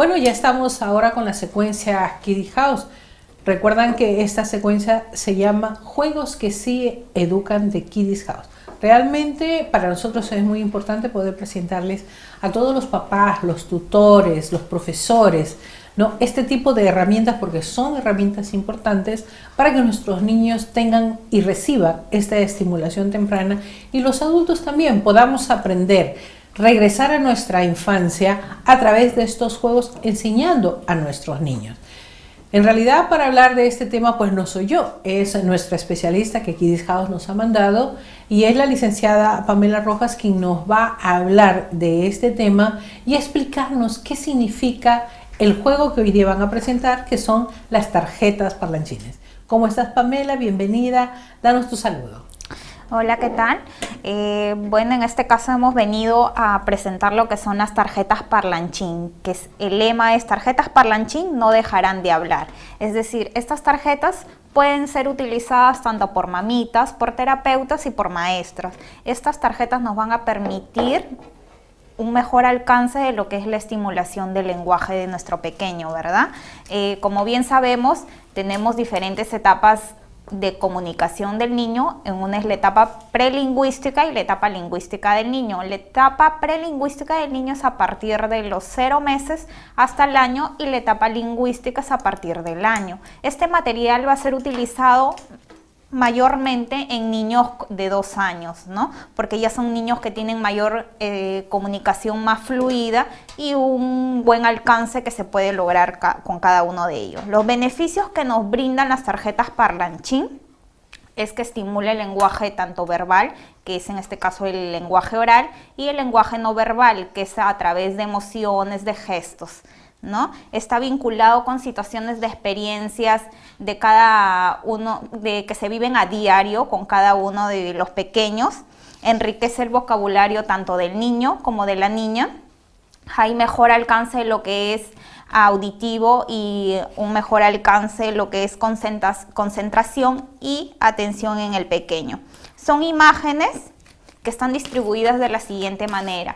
Bueno, ya estamos ahora con la secuencia Kiddie House. Recuerdan que esta secuencia se llama Juegos que sí educan de Kiddie House. Realmente para nosotros es muy importante poder presentarles a todos los papás, los tutores, los profesores, ¿no? Este tipo de herramientas, porque son herramientas importantes para que nuestros niños tengan y reciban esta estimulación temprana, y los adultos también podamos aprender, regresar a nuestra infancia a través de estos juegos, enseñando a nuestros niños. En realidad, para hablar de este tema, pues no soy yo, es nuestra especialista que Kiddie House nos ha mandado, y es la licenciada Pamela Rojas quien nos va a hablar de este tema y explicarnos qué significa el juego que hoy día van a presentar, que son las tarjetas parlanchines. ¿Cómo estás, Pamela? Bienvenida, danos tu saludo. Hola, ¿qué tal? Bueno, en este caso hemos venido a presentar lo que son las tarjetas parlanchín, que el lema es tarjetas parlanchín no dejarán de hablar. Es decir, estas tarjetas pueden ser utilizadas tanto por mamitas, por terapeutas y por maestras. Estas tarjetas nos van a permitir un mejor alcance de lo que es la estimulación del lenguaje de nuestro pequeño, ¿verdad? Como bien sabemos, tenemos diferentes etapas de comunicación del niño. En una es la etapa prelingüística y la etapa lingüística del niño. La etapa prelingüística del niño es a partir de los 0 meses hasta el año, y la etapa lingüística es a partir del año. Este material va a ser utilizado mayormente en niños de 2 años, ¿no? Porque ya son niños que tienen mayor comunicación más fluida y un buen alcance que se puede lograr con cada uno de ellos. Los beneficios que nos brindan las tarjetas parlanchín es que estimula el lenguaje tanto verbal, que es en este caso el lenguaje oral, y el lenguaje no verbal, que es a través de emociones, de gestos, ¿no? Está vinculado con situaciones de experiencias de cada uno, de que se viven a diario con cada uno de los pequeños. Enriquece el vocabulario tanto del niño como de la niña. Hay mejor alcance de lo que es auditivo y un mejor alcance de lo que es concentración y atención en el pequeño. Son imágenes que están distribuidas de la siguiente manera.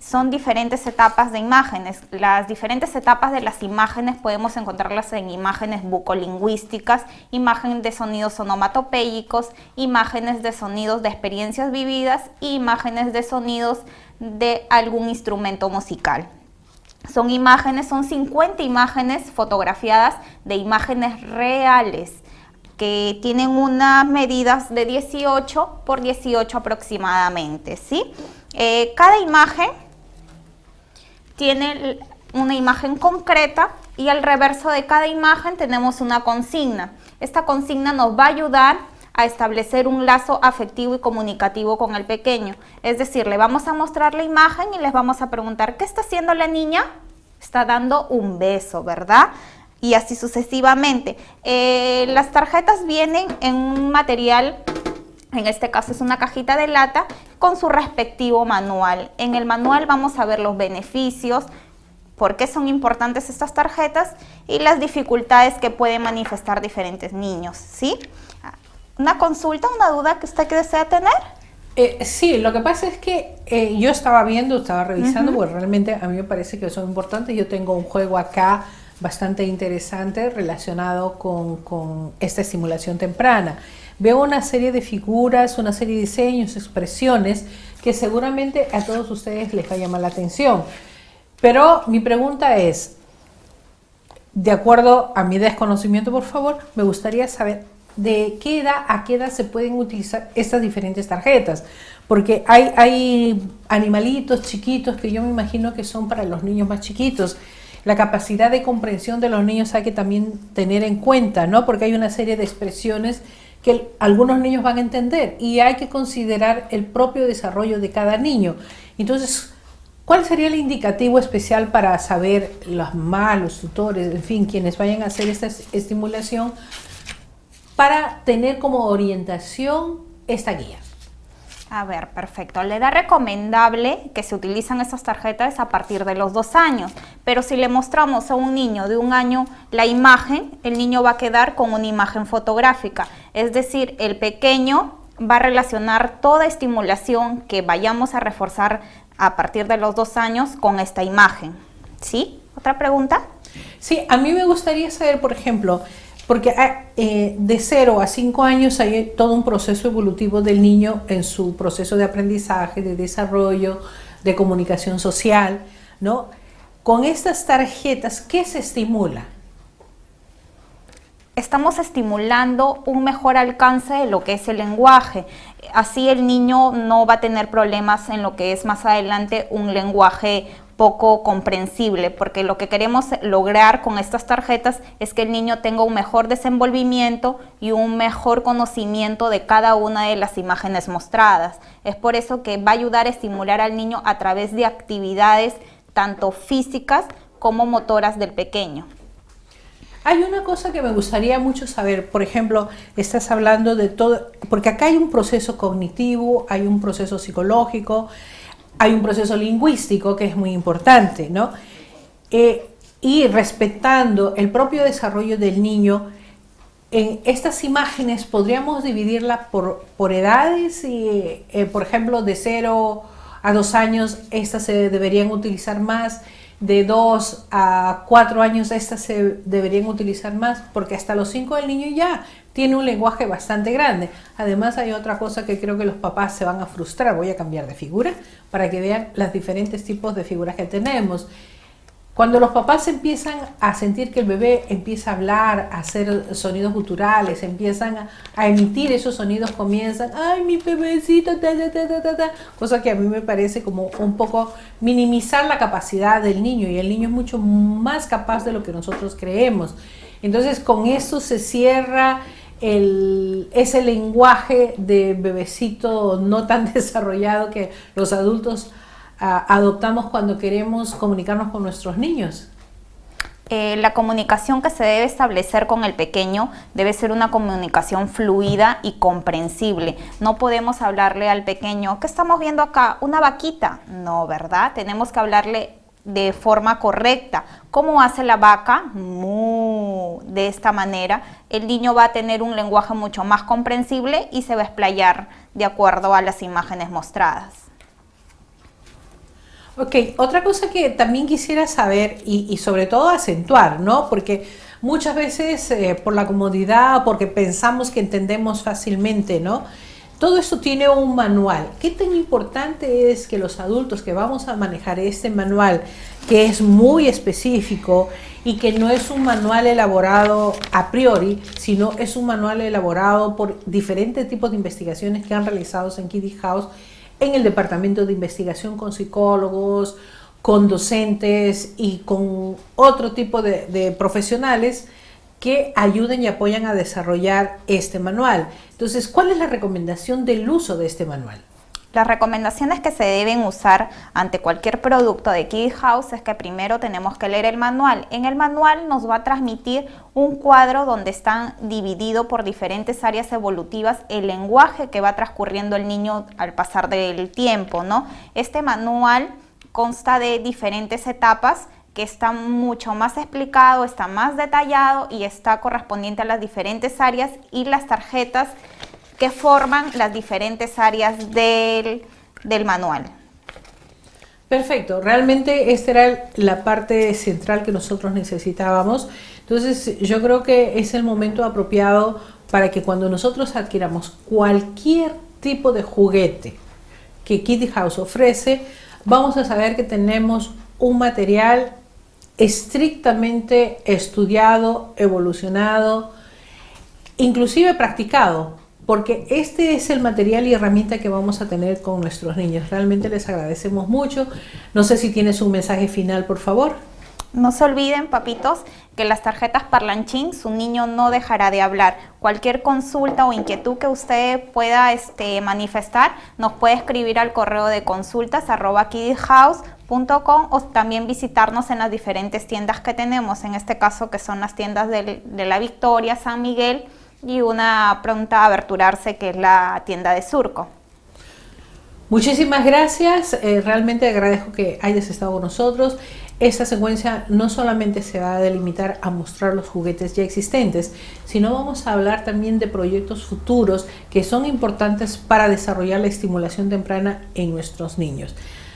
Son diferentes etapas de imágenes. Las diferentes etapas de las imágenes podemos encontrarlas en imágenes bucolingüísticas, imágenes de sonidos onomatopéyicos, imágenes de sonidos de experiencias vividas y imágenes de sonidos de algún instrumento musical. Son 50 imágenes fotografiadas de imágenes reales que tienen unas medidas de 18 por 18 aproximadamente, ¿sí? Cada imagen tiene una imagen concreta, y al reverso de cada imagen tenemos una consigna. Esta consigna nos va a ayudar a establecer un lazo afectivo y comunicativo con el pequeño. Es decir, le vamos a mostrar la imagen y les vamos a preguntar: ¿qué está haciendo la niña? Está dando un beso, ¿verdad? Y así sucesivamente. Las tarjetas vienen en un material, en este caso es una cajita de lata, con su respectivo manual. En el manual vamos a ver los beneficios, por qué son importantes estas tarjetas y las dificultades que pueden manifestar diferentes niños, ¿sí? ¿Una consulta, una duda que usted desea tener? Sí, lo que pasa es que yo estaba revisando, porque realmente a mí me parece que son importantes. Yo tengo un juego acá bastante interesante relacionado con esta estimulación temprana. Veo una serie de figuras, una serie de diseños, expresiones que seguramente a todos ustedes les va a llamar la atención. Pero mi pregunta es, de acuerdo a mi desconocimiento, por favor, me gustaría saber de qué edad a qué edad se pueden utilizar estas diferentes tarjetas. Porque hay animalitos chiquitos que yo me imagino que son para los niños más chiquitos. La capacidad de comprensión de los niños hay que también tener en cuenta, ¿no? Porque hay una serie de expresiones que algunos niños van a entender, y hay que considerar el propio desarrollo de cada niño. Entonces, ¿cuál sería el indicativo especial para saber los mamás, los tutores, en fin, quienes vayan a hacer esta estimulación, para tener como orientación esta guía? A ver, perfecto. La edad recomendable que se utilizan estas tarjetas es a partir de los 2 años, pero si le mostramos a un niño de 1 año la imagen, el niño va a quedar con una imagen fotográfica, es decir, el pequeño va a relacionar toda estimulación que vayamos a reforzar a partir de los 2 años con esta imagen, ¿sí? ¿Otra pregunta? Sí, a mí me gustaría saber, por ejemplo, porque de 0 a 5 años hay todo un proceso evolutivo del niño en su proceso de aprendizaje, de desarrollo, de comunicación social, ¿no? Con estas tarjetas, ¿qué se estimula? Estamos estimulando un mejor alcance de lo que es el lenguaje. Así el niño no va a tener problemas en lo que es más adelante un lenguaje poco comprensible, porque lo que queremos lograr con estas tarjetas es que el niño tenga un mejor desenvolvimiento y un mejor conocimiento de cada una de las imágenes mostradas. Es por eso que va a ayudar a estimular al niño a través de actividades tanto físicas como motoras del pequeño. Hay una cosa que me gustaría mucho saber, por ejemplo, estás hablando de todo, porque acá hay un proceso cognitivo, hay un proceso psicológico, hay un proceso lingüístico que es muy importante, ¿no? Y respetando el propio desarrollo del niño, en estas imágenes podríamos dividirlas por edades y, por ejemplo, de 0 a 2 años estas se deberían utilizar más, de 2 a 4 años estas se deberían utilizar más, porque hasta los 5 el niño ya tiene un lenguaje bastante grande. Además hay otra cosa que creo que los papás se van a frustrar, voy a cambiar de figura para que vean los diferentes tipos de figuras que tenemos. Cuando los papás empiezan a sentir que el bebé empieza a hablar, a hacer sonidos guturales, empiezan a emitir esos sonidos, comienzan, ay, mi bebecito, ta, ta, ta, ta, ta, ta, cosa que a mí me parece como un poco minimizar la capacidad del niño, y el niño es mucho más capaz de lo que nosotros creemos. Entonces con eso se cierra ese lenguaje de bebecito no tan desarrollado que los adultos adoptamos cuando queremos comunicarnos con nuestros niños. La comunicación que se debe establecer con el pequeño debe ser una comunicación fluida y comprensible. No podemos hablarle al pequeño, ¿qué estamos viendo acá? ¿Una vaquita? No, ¿verdad? Tenemos que hablarle de forma correcta. ¿Cómo hace la vaca? Mu. De esta manera, el niño va a tener un lenguaje mucho más comprensible y se va a explayar de acuerdo a las imágenes mostradas. Ok, otra cosa que también quisiera saber y sobre todo acentuar, ¿no? Porque muchas veces por la comodidad, porque pensamos que entendemos fácilmente, ¿no? Todo esto tiene un manual. ¿Qué tan importante es que los adultos que vamos a manejar este manual, que es muy específico y que no es un manual elaborado a priori, sino es un manual elaborado por diferentes tipos de investigaciones que han realizado en Kiddie House, en el departamento de investigación con psicólogos, con docentes y con otro tipo de profesionales que ayuden y apoyan a desarrollar este manual? Entonces, ¿cuál es la recomendación del uso de este manual? Las recomendaciones que se deben usar ante cualquier producto de Kiddie House es que primero tenemos que leer el manual. En el manual nos va a transmitir un cuadro donde están dividido por diferentes áreas evolutivas el lenguaje que va transcurriendo el niño al pasar del tiempo, ¿no? Este manual consta de diferentes etapas que está mucho más explicado, está más detallado y está correspondiente a las diferentes áreas y las tarjetas que forman las diferentes áreas del manual. Perfecto, realmente esta era la parte central que nosotros necesitábamos. Entonces yo creo que es el momento apropiado para que cuando nosotros adquiramos cualquier tipo de juguete que Kiddie House ofrece, vamos a saber que tenemos un material estrictamente estudiado, evolucionado, inclusive practicado, porque este es el material y herramienta que vamos a tener con nuestros niños. Realmente les agradecemos mucho. No sé si tienes un mensaje final, por favor. No se olviden, papitos, que las tarjetas Parlanchín, su niño no dejará de hablar. Cualquier consulta o inquietud que usted pueda manifestar, nos puede escribir al correo de consultas@kiddiehouse.com o también visitarnos en las diferentes tiendas que tenemos, en este caso que son las tiendas de La Victoria, San Miguel y una pronta a aberturarse que es la tienda de Surco. Muchísimas gracias, realmente agradezco que hayas estado con nosotros. Esta secuencia no solamente se va a delimitar a mostrar los juguetes ya existentes, sino vamos a hablar también de proyectos futuros que son importantes para desarrollar la estimulación temprana en nuestros niños.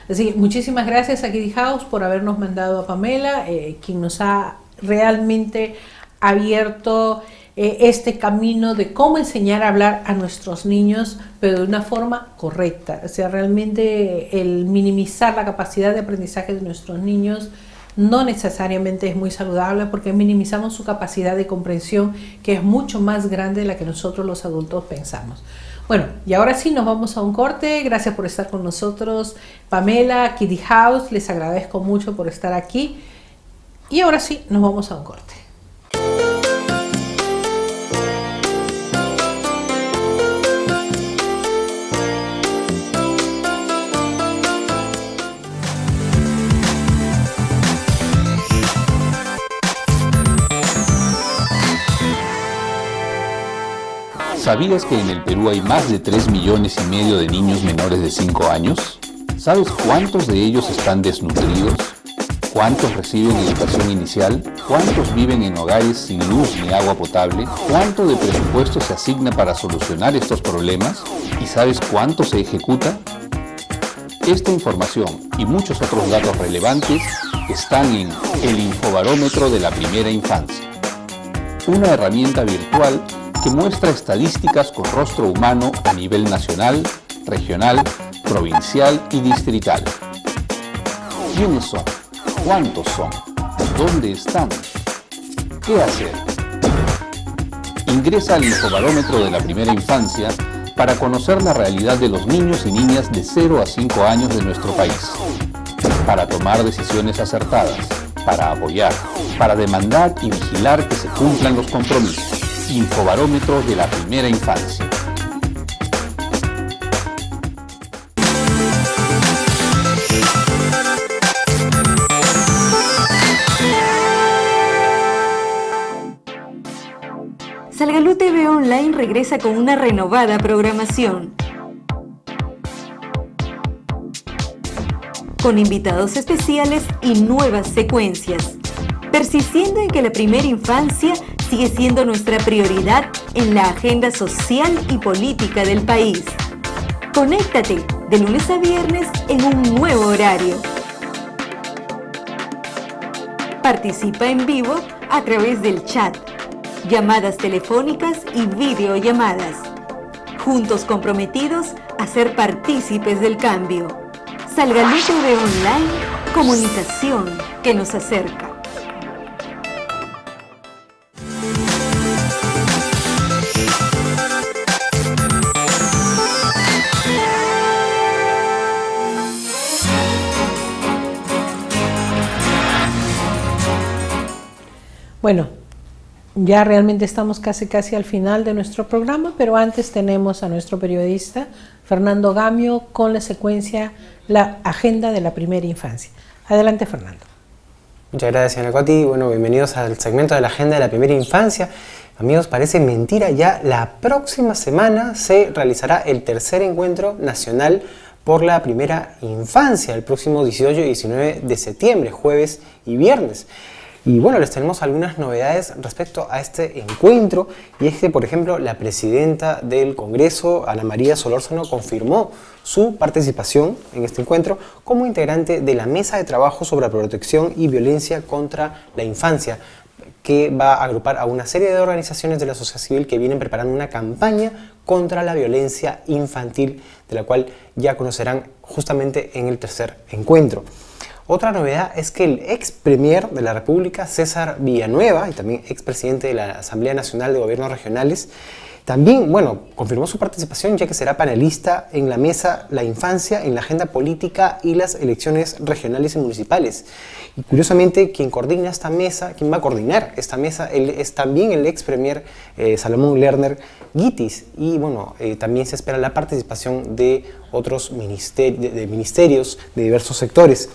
Así que muchísimas gracias a Kitty House por habernos mandado a Pamela, quien nos ha realmente abierto este camino de cómo enseñar a hablar a nuestros niños, pero de una forma correcta. O sea, realmente el minimizar la capacidad de aprendizaje de nuestros niños no necesariamente es muy saludable, porque minimizamos su capacidad de comprensión, que es mucho más grande de la que nosotros los adultos pensamos. Bueno, y ahora sí nos vamos a un corte. Gracias por estar con nosotros, Pamela, Kitty House, les agradezco mucho por estar aquí. Y ahora sí, nos vamos a un corte. ¿Sabías que en el Perú hay más de 3,5 millones de niños menores de 5 años? ¿Sabes cuántos de ellos están desnutridos? ¿Cuántos reciben educación inicial? ¿Cuántos viven en hogares sin luz ni agua potable? ¿Cuánto de presupuesto se asigna para solucionar estos problemas? ¿Y sabes cuánto se ejecuta? Esta información y muchos otros datos relevantes están en el Infobarómetro de la Primera Infancia, una herramienta virtual que muestra estadísticas con rostro humano a nivel nacional, regional, provincial y distrital. ¿Quiénes son? ¿Cuántos son? ¿Dónde están? ¿Qué hacer? Ingresa al Infobarómetro de la Primera Infancia para conocer la realidad de los niños y niñas de 0 a 5 años de nuestro país, para tomar decisiones acertadas, para apoyar, para demandar y vigilar que se cumplan los compromisos. Infobarómetro de la Primera Infancia. Salgalú TV Online regresa con una renovada programación, con invitados especiales y nuevas secuencias, persistiendo en que la primera infancia sigue siendo nuestra prioridad en la agenda social y política del país. Conéctate de lunes a viernes en un nuevo horario. Participa en vivo a través del chat, llamadas telefónicas y videollamadas. Juntos comprometidos a ser partícipes del cambio. Salgalú TV Online, comunicación que nos acerca. Bueno, ya realmente estamos casi al final de nuestro programa, pero antes tenemos a nuestro periodista Fernando Gamio con la secuencia La Agenda de la Primera Infancia. Adelante, Fernando. Muchas gracias, señora Coti. Bueno, bienvenidos al segmento de la Agenda de la Primera Infancia. Amigos, parece mentira, ya la próxima semana se realizará el tercer encuentro nacional por la primera infancia, el próximo 18 y 19 de septiembre, jueves y viernes. Y bueno, les tenemos algunas novedades respecto a este encuentro, y es que, por ejemplo, la presidenta del Congreso, Ana María Solórzano, confirmó su participación en este encuentro como integrante de la Mesa de Trabajo sobre la Protección y Violencia contra la Infancia, que va a agrupar a una serie de organizaciones de la sociedad civil que vienen preparando una campaña contra la violencia infantil, de la cual ya conocerán justamente en el tercer encuentro. Otra novedad es que el ex premier de la República, César Villanueva, y también expresidente de la Asamblea Nacional de Gobiernos Regionales, también, confirmó su participación, ya que será panelista en la mesa La Infancia en la agenda política y las elecciones regionales y municipales. Y curiosamente, quien coordina esta mesa, quien va a coordinar esta mesa, él es también el ex premier Salomón Lerner Guitis. Y también se espera la participación de otros ministerios de diversos sectores.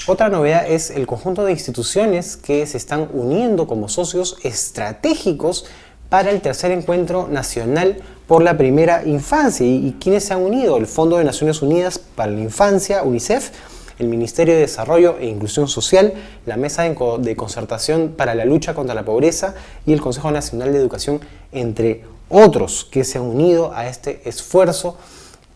Otra novedad es el conjunto de instituciones que se están uniendo como socios estratégicos para el tercer encuentro nacional por la primera infancia. ¿Y quiénes se han unido? El Fondo de Naciones Unidas para la Infancia, UNICEF, el Ministerio de Desarrollo e Inclusión Social, la Mesa de Concertación para la Lucha contra la Pobreza y el Consejo Nacional de Educación, entre otros, que se han unido a este esfuerzo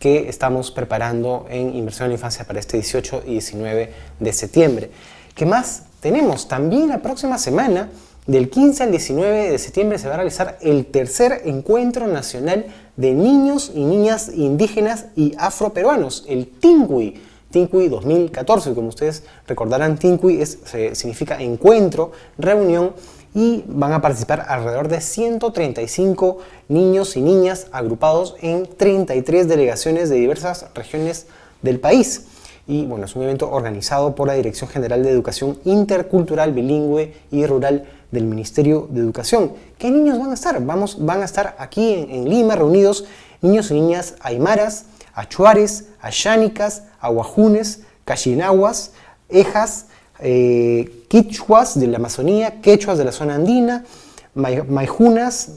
que estamos preparando en Inversión en la Infancia para este 18 y 19 de septiembre. ¿Qué más tenemos? También la próxima semana, del 15 al 19 de septiembre, se va a realizar el tercer encuentro nacional de niños y niñas indígenas y afroperuanos, el TINCUI 2014. Como ustedes recordarán, TINCUI significa encuentro, reunión, y van a participar alrededor de 135 niños y niñas agrupados en 33 delegaciones de diversas regiones del país. Y bueno, es un evento organizado por la Dirección General de Educación Intercultural, Bilingüe y Rural del Ministerio de Educación. ¿Qué niños van a estar? Van a estar aquí en Lima reunidos niños y niñas aymaras, achuares, ayánicas, aguajunes, cachinahuas, ejas, quichuas de la Amazonía, quechuas de la zona andina, maijunas,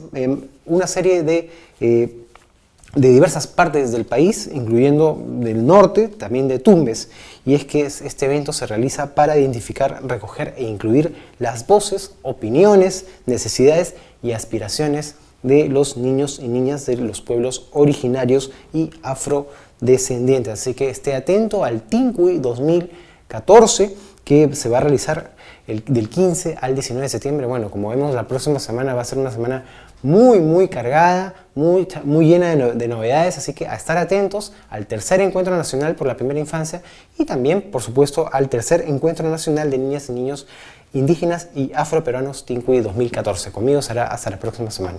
una serie de diversas partes del país, incluyendo del norte, también de Tumbes. Y es que este evento se realiza para identificar, recoger e incluir las voces, opiniones, necesidades y aspiraciones de los niños y niñas de los pueblos originarios y afrodescendientes. Así que esté atento al TINCUI 2014, que se va a realizar del 15 al 19 de septiembre. Bueno, como vemos, la próxima semana va a ser una semana muy cargada, muy llena de novedades, así que a estar atentos al tercer encuentro nacional por la primera infancia y también, por supuesto, al tercer encuentro nacional de niñas y niños indígenas y afroperuanos TINCUI 2014. Conmigo será hasta la próxima semana.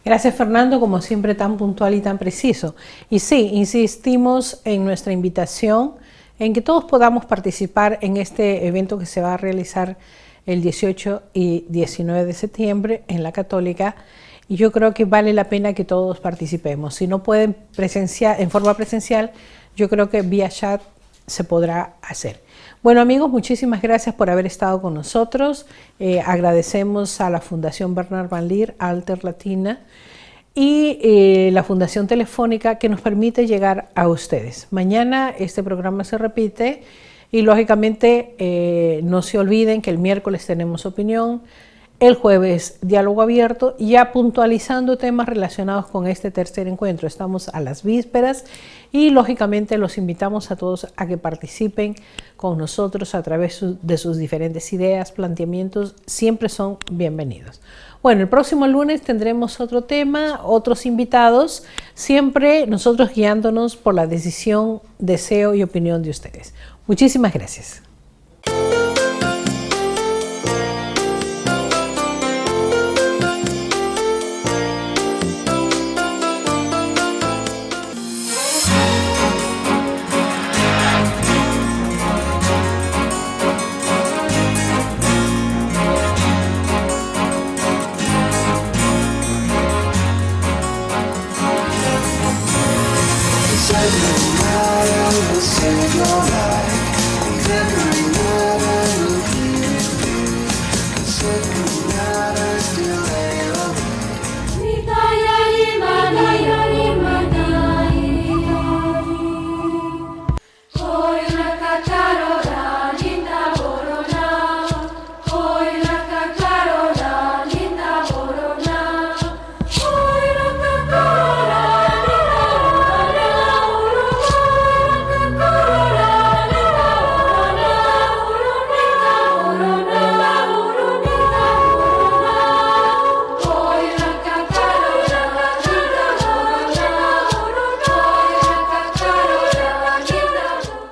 Gracias, Fernando, como siempre tan puntual y tan preciso. Y sí, insistimos en nuestra invitación en que todos podamos participar en este evento que se va a realizar el 18 y 19 de septiembre en la Católica, y yo creo que vale la pena que todos participemos. Si no pueden en forma presencial, yo creo que vía chat se podrá hacer. Bueno, amigos, muchísimas gracias por haber estado con nosotros. Agradecemos a la Fundación Bernard Van Leer, Alter Latina, y la Fundación Telefónica, que nos permite llegar a ustedes. Mañana este programa se repite y lógicamente no se olviden que el miércoles tenemos opinión, el jueves diálogo abierto, ya puntualizando temas relacionados con este tercer encuentro. Estamos a las vísperas y lógicamente los invitamos a todos a que participen con nosotros a través de sus diferentes ideas, planteamientos, siempre son bienvenidos. Bueno, el próximo lunes tendremos otro tema, otros invitados, siempre nosotros guiándonos por la decisión, deseo y opinión de ustedes. Muchísimas gracias.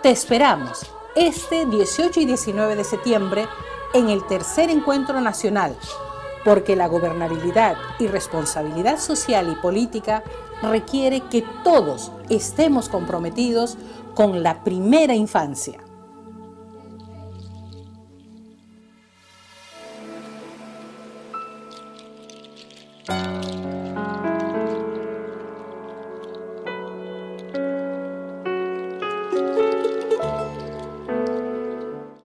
Te esperamos este 18 y 19 de septiembre en el tercer encuentro nacional, porque la gobernabilidad y responsabilidad social y política requiere que todos estemos comprometidos con la primera infancia.